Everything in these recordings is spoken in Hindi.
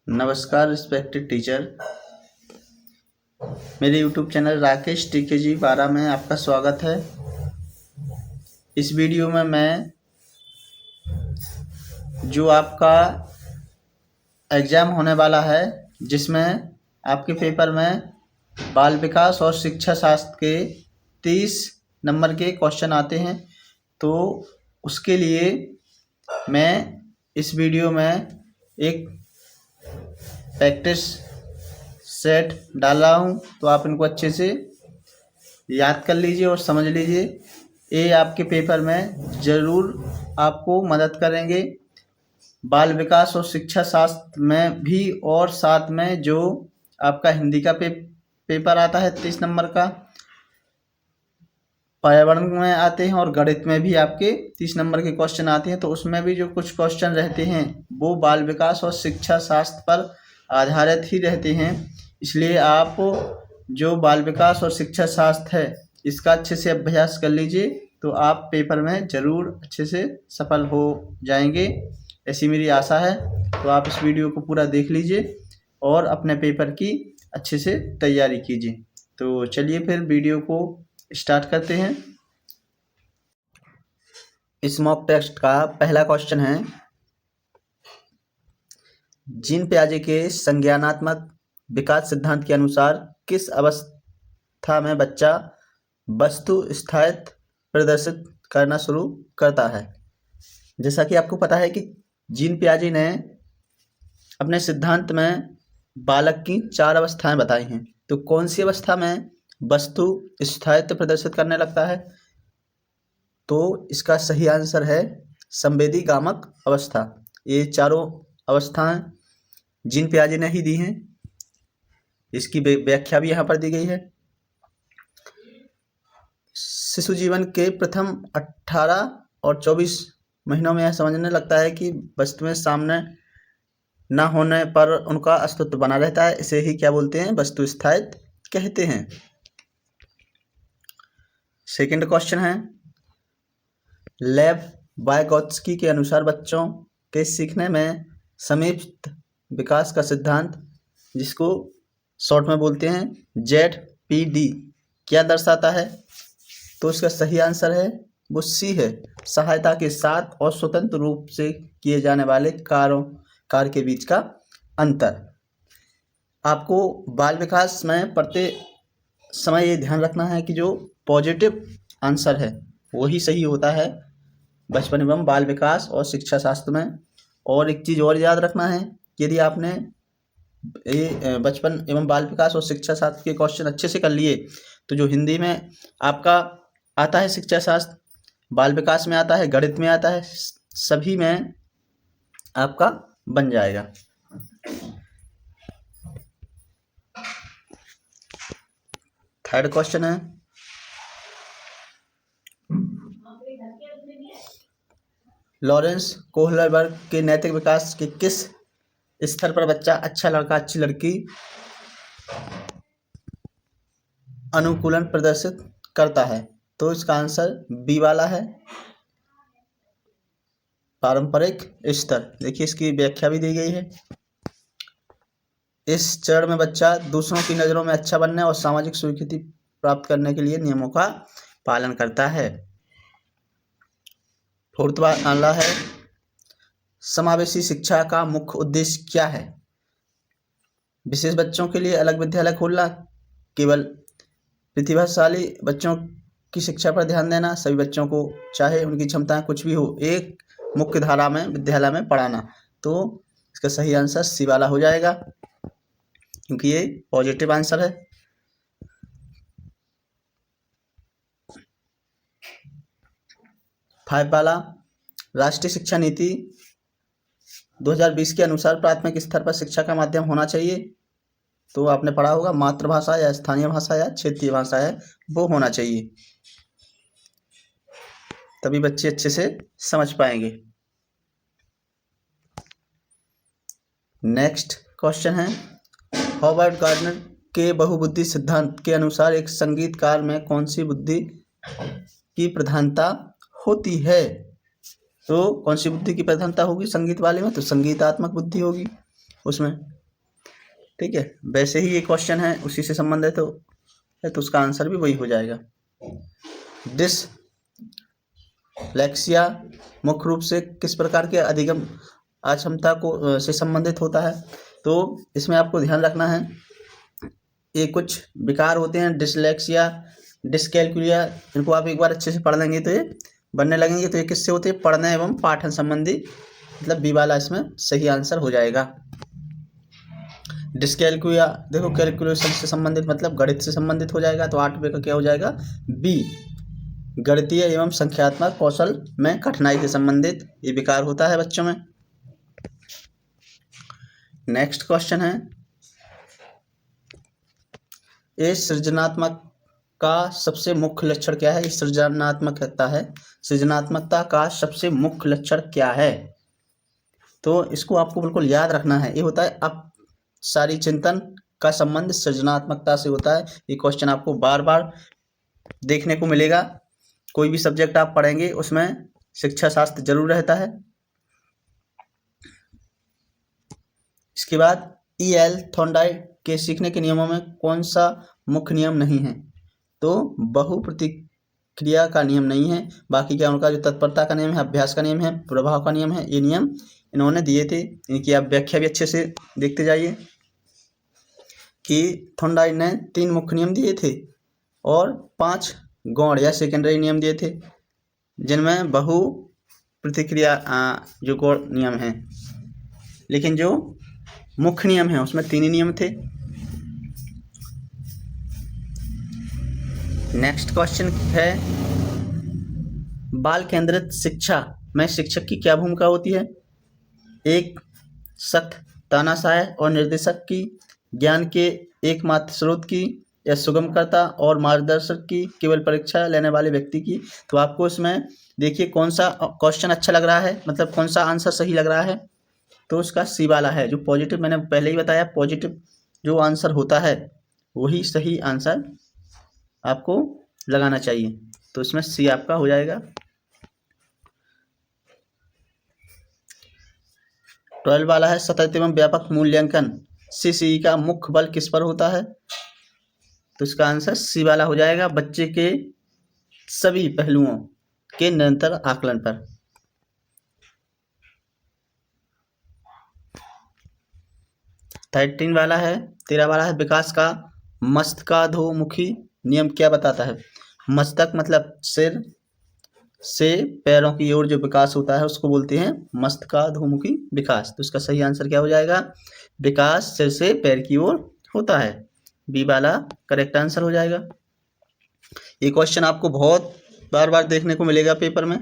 नमस्कार रिस्पेक्टेड टीचर, मेरे यूट्यूब चैनल राकेश टीकेजी 12 में आपका स्वागत है। इस वीडियो में मैं जो आपका एग्ज़ाम होने वाला है, जिसमें आपके पेपर में बाल विकास और शिक्षा शास्त्र के 30 नंबर के क्वेश्चन आते हैं, तो उसके लिए मैं इस वीडियो में एक प्रैक्टिस सेट डाल रहा हूँ। तो आप इनको अच्छे से याद कर लीजिए और समझ लीजिए। ये आपके पेपर में ज़रूर आपको मदद करेंगे, बाल विकास और शिक्षा शास्त्र में भी, और साथ में जो आपका हिंदी का पेपर आता है 30 नंबर का, पर्यावरण में आते हैं, और गणित में भी आपके 30 नंबर के क्वेश्चन आते हैं। तो उसमें भी जो कुछ क्वेश्चन रहते हैं वो बाल विकास और शिक्षा शास्त्र पर आधारित ही रहते हैं। इसलिए आप जो बाल विकास और शिक्षा शास्त्र है इसका अच्छे से अभ्यास कर लीजिए, तो आप पेपर में ज़रूर अच्छे से सफल हो जाएंगे, ऐसी मेरी आशा है। तो आप इस वीडियो को पूरा देख लीजिए और अपने पेपर की अच्छे से तैयारी कीजिए। तो चलिए फिर वीडियो को स्टार्ट करते हैं। इस मॉक टेस्ट का पहला क्वेश्चन है, जीन पियाजे के संज्ञानात्मक विकास सिद्धांत के अनुसार किस अवस्था में बच्चा वस्तु स्थायित्व प्रदर्शित करना शुरू करता है। जैसा कि आपको पता है कि जीन पियाजे ने अपने सिद्धांत में बालक की 4 अवस्थाएं बताई हैं। तो कौन सी अवस्था में वस्तु स्थायित्व प्रदर्शित करने लगता है? तो इसका सही आंसर है संवेदी गामक अवस्था। ये चारों अवस्थाएं जीन पियाजे ने ही दी हैं। इसकी व्याख्या भी यहाँ पर दी गई है। शिशु जीवन के प्रथम 18 और 24 महीनों में यह समझने लगता है कि वस्तुएं सामने न होने पर उनका अस्तित्व बना रहता है। इसे ही क्या बोलते हैं? वस्तु स्थायित्व कहते हैं। सेकंड क्वेश्चन है, लेव वाइगोत्स्की के अनुसार बच्चों के सीखने में समीप विकास का सिद्धांत, जिसको शॉर्ट में बोलते हैं ZPD, क्या दर्शाता है? तो इसका सही आंसर है वो सी है, सहायता के साथ और स्वतंत्र रूप से किए जाने वाले कार्य के बीच का अंतर। आपको बाल विकास में पढ़ते समय ये ध्यान रखना है कि जो पॉजिटिव आंसर है वही सही होता है बचपन एवं बाल विकास और शिक्षा शास्त्र में। और एक चीज़ और याद रखना है, यदि आपने ये बचपन एवं बाल विकास और शिक्षा शास्त्र के क्वेश्चन अच्छे से कर लिए, तो जो हिंदी में आपका आता है शिक्षा शास्त्र, बाल विकास में आता है, गणित में आता है, सभी में आपका बन जाएगा। थर्ड क्वेश्चन है, लॉरेंस कोहलरबर्ग के नैतिक विकास के किस स्तर पर बच्चा अच्छा लड़का अच्छी लड़की अनुकूलन प्रदर्शित करता है? तो इसका आंसर बी वाला है, पारंपरिक स्तर। देखिए इसकी व्याख्या भी दी गई है। इस चरण में बच्चा दूसरों की नज़रों में अच्छा बनने और सामाजिक स्वीकृति प्राप्त करने के लिए नियमों का पालन करता है। फोर्थ वाला है, समावेशी शिक्षा का मुख्य उद्देश्य क्या है? विशेष बच्चों के लिए अलग विद्यालय खोलना, केवल प्रतिभाशाली बच्चों की शिक्षा पर ध्यान देना, सभी बच्चों को चाहे उनकी क्षमताएं कुछ भी हो एक मुख्य धारा में विद्यालय में पढ़ाना। तो इसका सही आंसर सी वाला हो जाएगा, क्योंकि ये पॉजिटिव आंसर है। फाइव वाला, राष्ट्रीय शिक्षा नीति 2020 के अनुसार प्राथमिक स्तर पर शिक्षा का माध्यम होना चाहिए। तो आपने पढ़ा होगा मातृभाषा या स्थानीय भाषा या क्षेत्रीय भाषा है वो होना चाहिए, तभी बच्चे अच्छे से समझ पाएंगे। नेक्स्ट क्वेश्चन है, हॉवर्ड गार्डनर के बहुबुद्धि सिद्धांत के अनुसार एक संगीतकार में कौन सी बुद्धि की प्रधानता होती है? तो कौन सी बुद्धि की प्रधानता होगी संगीत वाले में? तो संगीतात्मक बुद्धि होगी उसमें। ठीक है, वैसे ही ये क्वेश्चन है उसी से संबंधित हो है, तो उसका आंसर भी वही हो जाएगा। डिसलेक्सिया मुख्य रूप से किस प्रकार के अधिगम अक्षमता को से संबंधित होता है? तो इसमें आपको ध्यान रखना है, ये कुछ विकार होते हैं, डिसलेक्सिया, डिसकैलकुलिया, इनको आप एक बार अच्छे से पढ़ लेंगे तो ये बनने लगेंगे। तो ये किससे होते हैं? पढ़ने एवं पाठन संबंधी, मतलब बी वाला इसमें सही आंसर हो जाएगा। डिसकैलकुलिया देखो कैलकुलेशन से संबंधित, मतलब गणित से संबंधित हो जाएगा, तो 8 का क्या हो जाएगा? बी, गणितीय एवं संख्यात्मक कौशल में कठिनाई से संबंधित ये विकार होता है बच्चों में। नेक्स्ट क्वेश्चन है, ये सृजनात्मक का सबसे मुख्य लक्षण क्या है? ये सृजनात्मकता का सबसे मुख्य लक्षण क्या है? तो इसको आपको बिल्कुल याद रखना है, ये होता है अब सारी चिंतन का संबंध सृजनात्मकता से होता है। ये क्वेश्चन आपको बार बार देखने को मिलेगा, कोई भी सब्जेक्ट आप पढ़ेंगे उसमें शिक्षा शास्त्र जरूर रहता है। इसके बाद E.L. थॉर्नडाइक के सीखने के नियमों में कौन सा मुख्य नियम नहीं है? तो बहु प्रतिक्रिया का नियम नहीं है, बाकी क्या उनका जो तत्परता का नियम है, अभ्यास का नियम है, प्रभाव का नियम है, ये नियम इन्होंने दिए थे। इनकी आप व्याख्या भी अच्छे से देखते जाइए कि थॉर्नडाइक ने 3 मुख्य नियम दिए थे और 5 गौण या सेकेंडरी नियम दिए थे, जिनमें बहु प्रतिक्रिया जो गौण नियम है, लेकिन जो मुख्य नियम है उसमें 3 ही नियम थे। नेक्स्ट क्वेश्चन है, बाल केंद्रित शिक्षा में शिक्षक की क्या भूमिका होती है? एक, सख्त तानाशाह और निर्देशक की, ज्ञान के एकमात्र स्रोत की, या सुगमकर्ता और मार्गदर्शक की, केवल परीक्षा लेने वाले व्यक्ति की? तो आपको इसमें देखिए कौन सा क्वेश्चन अच्छा लग रहा है, मतलब कौन सा आंसर सही लग रहा है। तो उसका सी वाला है, जो पॉजिटिव, मैंने पहले ही बताया, पॉजिटिव जो आंसर होता है वही सही आंसर आपको लगाना चाहिए। तो इसमें सी आपका हो जाएगा। 12 वाला है, सतत एवं व्यापक मूल्यांकन CCE का मुख्य बल किस पर होता है? तो इसका आंसर सी वाला हो जाएगा, बच्चे के सभी पहलुओं के निरंतर आकलन पर। 13 वाला है, 13 वाला है, विकास का मस्तकाधोमुखी नियम क्या बताता है? मस्तक मतलब सिर से पैरों की ओर जो विकास होता है उसको बोलते हैं मस्तकाधोमुखी विकास। तो इसका सही आंसर क्या हो जाएगा? विकास सिर से पैर की ओर होता है, बी वाला करेक्ट आंसर हो जाएगा। ये क्वेश्चन आपको बहुत बार बार देखने को मिलेगा पेपर में,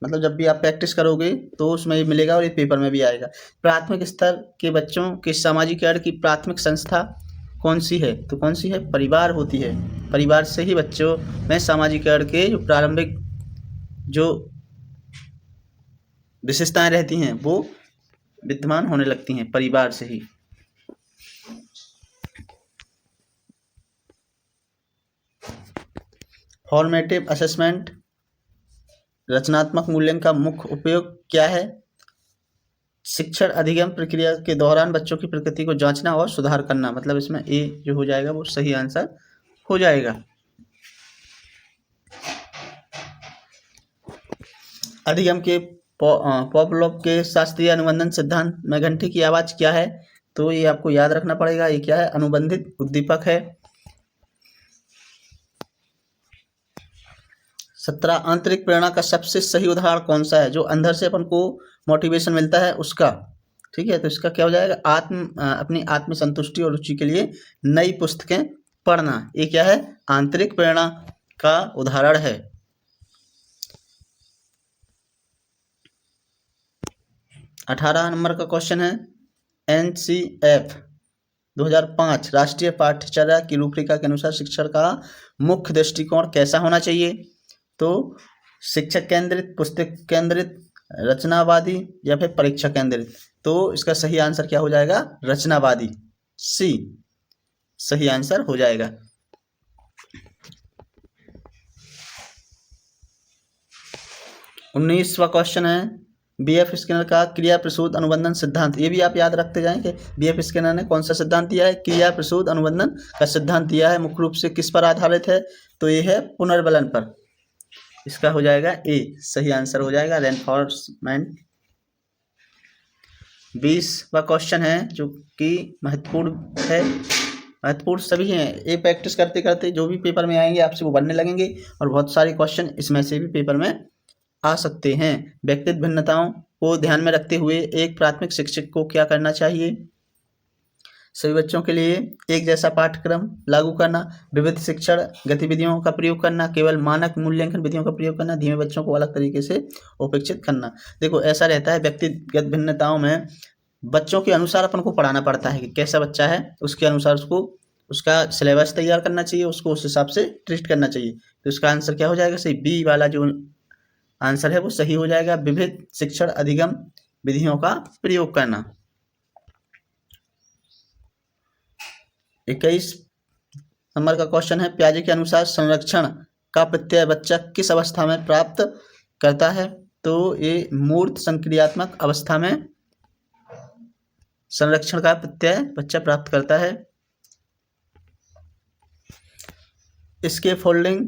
मतलब जब भी आप प्रैक्टिस करोगे तो उसमें ये मिलेगा और ये पेपर में भी आएगा। प्राथमिक स्तर के बच्चों के सामाजिकरण की प्राथमिक संस्था कौन सी है? तो कौन सी है? परिवार होती है। परिवार से ही बच्चों में सामाजिकरण के जो प्रारंभिक जो विशेषताएं रहती हैं वो विद्यमान होने लगती हैं परिवार से ही। फॉर्मेटिव असेसमेंट रचनात्मक मूल्यांकन का मुख्य उपयोग क्या है? शिक्षण अधिगम प्रक्रिया के दौरान बच्चों की प्रकृति को जांचना और सुधार करना, मतलब इसमें ए जो हो जाएगा वो सही आंसर हो जाएगा। अधिगम के पॉपलॉव के शास्त्रीय अनुबंधन सिद्धांत में घंटी की आवाज क्या है? तो ये आपको याद रखना पड़ेगा, ये क्या है? अनुबंधित उद्दीपक है। 17 आंतरिक प्रेरणा का सबसे सही उदाहरण कौन सा है? जो अंदर से अपन को मोटिवेशन मिलता है उसका, ठीक है। तो इसका क्या हो जाएगा? अपनी आत्म संतुष्टि और रुचि के लिए नई पुस्तकें पढ़ना, ये क्या है? आंतरिक प्रेरणा का उदाहरण है। 18 नंबर का क्वेश्चन है, NCF 2005 राष्ट्रीय पाठ्यचर्या की रूपरेखा के अनुसार शिक्षण का मुख्य दृष्टिकोण कैसा होना चाहिए? तो शिक्षक केंद्रित, पुस्तक केंद्रित, रचनावादी या फिर परीक्षा केंद्रित? तो इसका सही आंसर क्या हो जाएगा? रचनावादी, सी सही आंसर हो जाएगा। 19वां क्वेश्चन है, BF स्किनर का क्रिया प्रसूत अनुबंधन सिद्धांत, ये भी आप याद रखते जाएं कि BF स्किनर ने कौन सा सिद्धांत दिया है, क्रिया प्रसूत अनुबंधन का सिद्धांत दिया है। मुख्य रूप से किस पर आधारित है, तो ये है पुनर्बलन पर। इसका हो जाएगा ए, सही आंसर हो जाएगा रेनफोर्समेंट। 20वां क्वेश्चन है जो कि महत्वपूर्ण है, महत्वपूर्ण सभी हैं। ये प्रैक्टिस करते करते जो भी पेपर में आएंगे आपसे वो बनने लगेंगे और बहुत सारे क्वेश्चन इसमें से भी पेपर में आ सकते हैं। व्यक्तिगत भिन्नताओं को ध्यान में रखते हुए एक प्राथमिक शिक्षक को क्या करना चाहिए, सभी बच्चों के लिए एक जैसा पाठ्यक्रम लागू करना, विविध शिक्षण गतिविधियों का प्रयोग करना, केवल मानक मूल्यांकन विधियों का प्रयोग करना, धीमे बच्चों को अलग तरीके से उपेक्षित करना। देखो ऐसा रहता है, व्यक्तिगत भिन्नताओं में बच्चों के अनुसार अपन को पढ़ाना पड़ता है कि कैसा बच्चा है, उसके अनुसार उसको उसका सिलेबस तैयार करना चाहिए, उसको उस हिसाब से ट्रीट करना चाहिए। तो इसका आंसर क्या हो जाएगा, सही बी वाला जो आंसर है वो सही हो जाएगा, विविध शिक्षण अधिगम विधियों का प्रयोग करना। 21 नंबर का क्वेश्चन है, पियाजे के अनुसार संरक्षण का प्रत्यय बच्चा किस अवस्था में प्राप्त करता है, तो ये मूर्त संक्रियात्मक अवस्था में संरक्षण का प्रत्यय बच्चा प्राप्त करता है। इसके फोल्डिंग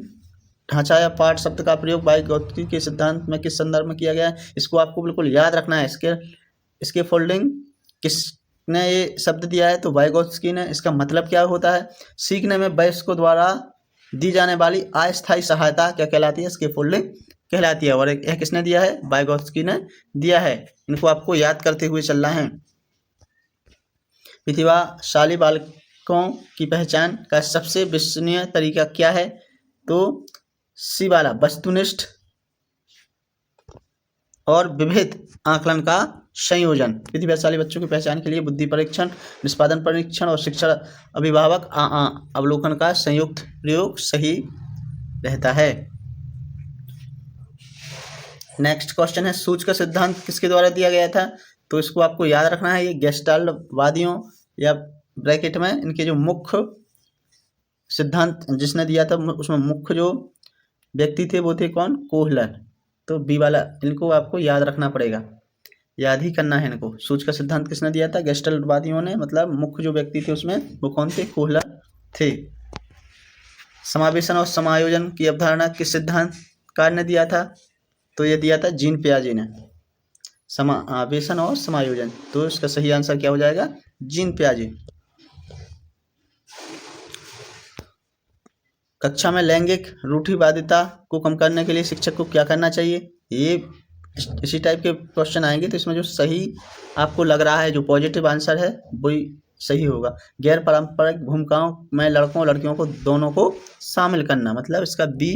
ढांचा या पाठ शब्द का प्रयोग वाइगोत्स्की के सिद्धांत में किस संदर्भ में किया गया है, इसको आपको बिल्कुल याद रखना है। इसके फोल्डिंग किसने ये शब्द दिया है, तो वाइगोत्स्की ने। इसका मतलब क्या होता है, सीखने में वयस्कों द्वारा दी जाने वाली अस्थायी सहायता क्या कहलाती है, इसके फोल्डिंग कहलाती है। और यह किसने दिया है, वाइगोत्स्की ने दिया है। इनको आपको याद करते हुए चलना है। प्रतिभाशाली बालकों की पहचान का सबसे विश्वसनीय तरीका क्या है, तो सी वाला वस्तुनिष्ठ और विविध आकलन का संयोजन। प्रतिभाशाली बच्चों की पहचान के लिए बुद्धि परीक्षण, निष्पादन परीक्षण और शिक्षण अभिभावक अवलोकन का संयुक्त प्रयोग सही रहता है। नेक्स्ट क्वेश्चन है, सूच का सिद्धांत किसके द्वारा दिया गया था, तो इसको आपको याद रखना है। ये गेस्टाल्टवादियों या ब्रैकेट में इनके जो मुख्य सिद्धांत जिसने दिया था उसमें मुख्य जो व्यक्ति थे वो थे कौन, कोहलर। तो बी वाला इनको आपको याद रखना पड़ेगा, याद ही करना है इनको। सूच का सिद्धांत किसने दिया था, गेस्टाल्टवादियों ने, मतलब मुख्य जो व्यक्ति थे उसमें वो कौन थे, कोहलर थे। समावेशन और समायोजन की अवधारणा किस सिद्धांतकार ने दिया था, तो ये दिया था जीन पियाजे ने। समावेशन और समायोजन, तो इसका सही आंसर क्या हो जाएगा, जीन पियाजे। कक्षा में लैंगिक रूढ़िवादिता को कम करने के लिए शिक्षक को क्या करना चाहिए, ये इसी टाइप के क्वेश्चन आएंगे। तो इसमें जो सही आपको लग रहा है, जो पॉजिटिव आंसर है वही सही होगा। गैर पारंपरिक भूमिकाओं में लड़कों लड़कियों को दोनों को शामिल करना, मतलब इसका बी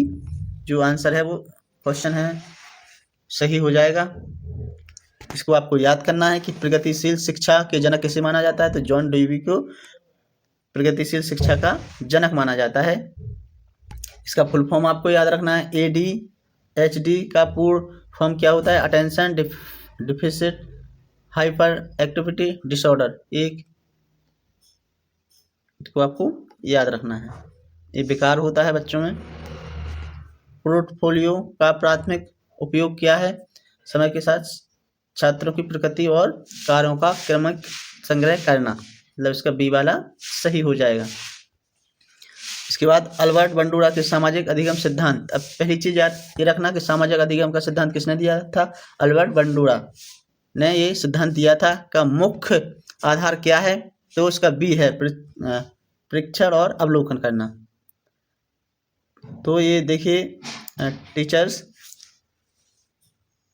जो आंसर है वो क्वेश्चन है सही हो जाएगा। इसको आपको याद करना है कि प्रगतिशील शिक्षा के जनक किसे माना जाता है, तो जॉन डेवी को प्रगतिशील शिक्षा का जनक माना जाता है। इसका फुल फॉर्म आपको याद रखना है। ADHD का पूर्ण फॉर्म क्या होता है, attention deficit hyper activity disorder. एक इसको आपको याद रखना है, ये बेकार होता है बच्चों में। पोर्टफोलियो का प्राथमिक उपयोग क्या है, समय के साथ छात्रों की प्रकृति और कार्यों का क्रमिक संग्रह करना, मतलब इसका बी वाला सही हो जाएगा। इसके बाद अल्बर्ट बंडूरा के सामाजिक अधिगम सिद्धांत। अब पहली चीज याद ये रखना कि सामाजिक अधिगम का सिद्धांत किसने दिया था, अल्बर्ट बंडूरा ने ये सिद्धांत दिया था। का मुख्य आधार क्या है, तो उसका बी है परीक्षण और अवलोकन करना। तो ये देखिए टीचर्स,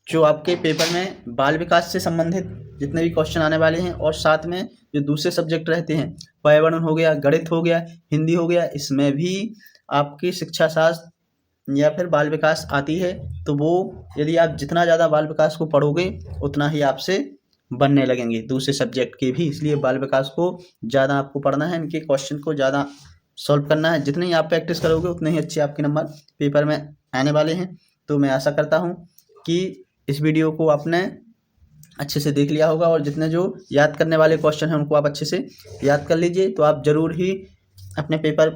जो आपके पेपर में बाल विकास से संबंधित जितने भी क्वेश्चन आने वाले हैं और साथ में जो दूसरे सब्जेक्ट रहते हैं, पर्यावरण हो गया, गणित हो गया, हिंदी हो गया, इसमें भी आपकी शिक्षा शास्त्र या फिर बाल विकास आती है। तो वो यदि आप जितना ज़्यादा बाल विकास को पढ़ोगे उतना ही आपसे बनने लगेंगे दूसरे सब्जेक्ट के भी। इसलिए बाल विकास को ज़्यादा आपको पढ़ना है, इनके क्वेश्चन को ज़्यादा सॉल्व करना है। जितनी आप प्रैक्टिस करोगे उतने ही अच्छे आपके नंबर पेपर में आने वाले हैं। तो मैं आशा करता हूँ कि इस वीडियो को आपने अच्छे से देख लिया होगा और जितने जो याद करने वाले क्वेश्चन हैं उनको आप अच्छे से याद कर लीजिए। तो आप ज़रूर ही अपने पेपर,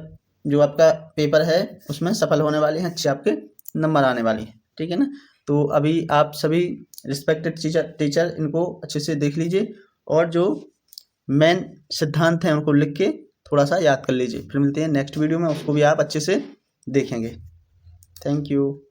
जो आपका पेपर है उसमें सफल होने वाले हैं, अच्छे आपके नंबर आने वाले हैं, ठीक है ना। तो अभी आप सभी रिस्पेक्टेड टीचर इनको अच्छे से देख लीजिए और जो मेन सिद्धांत हैं उनको लिख के थोड़ा सा याद कर लीजिए। फिर मिलते हैं नेक्स्ट वीडियो में, उसको भी आप अच्छे से देखेंगे। Thank you.